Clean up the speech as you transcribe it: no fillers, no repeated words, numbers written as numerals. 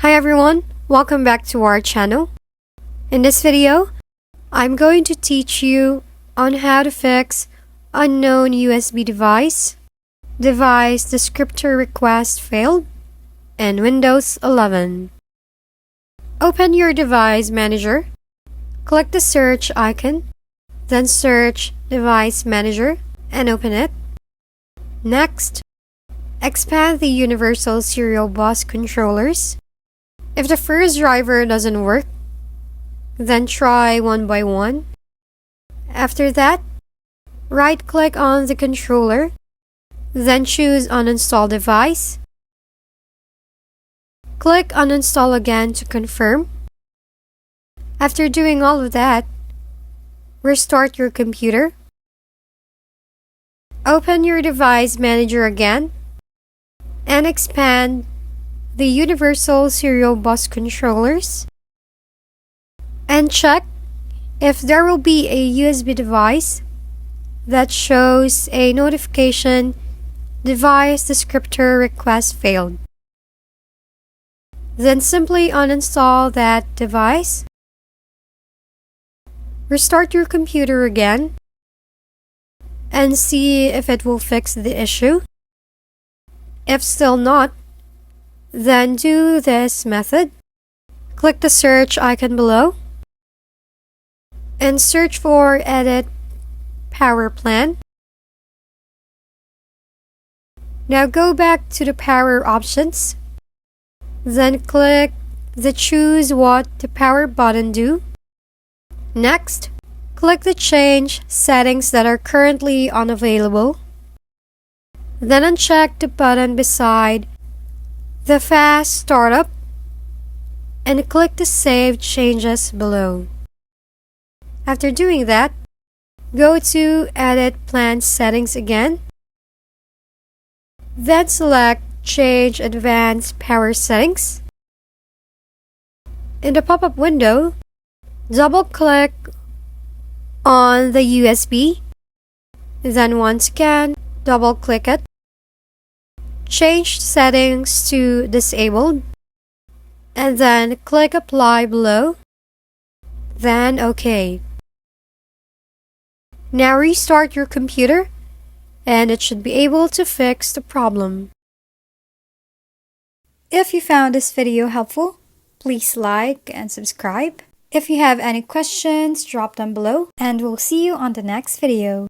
Hi everyone, welcome back to our channel. In this video, I'm going to teach you on how to fix unknown USB device descriptor request failed in Windows 11. Open your device manager, click the search icon, then search device manager and open it. Next, expand the universal serial bus controllers. If the first driver doesn't work, then try one by one. After that, right-click on the controller, then choose Uninstall Device. Click Uninstall again to confirm. After doing all of that, restart your computer. Open your device manager again and expand the universal serial bus controllers and check if there will be a USB device that shows a notification device descriptor request failed. Then simply uninstall that device. Restart your computer again and see if it will fix the issue. If still not, then do this method. Click the search icon below and search for Edit Power Plan. Now go back to the power options. Then click the Choose What the Power button do. Next, click the Change Settings that are currently unavailable. Then uncheck the button beside the Fast Startup and click the Save Changes below. After doing that, go to Edit Plan Settings again. Then select Change Advanced Power Settings. In the pop-up window, double-click on the USB. Then once again, double-click it. Change settings to disabled and then click apply below, then OK. Now restart your computer and it should be able to fix the problem. If you found this video helpful, please like and subscribe. If you have any questions, drop them below and we'll see you on the next video.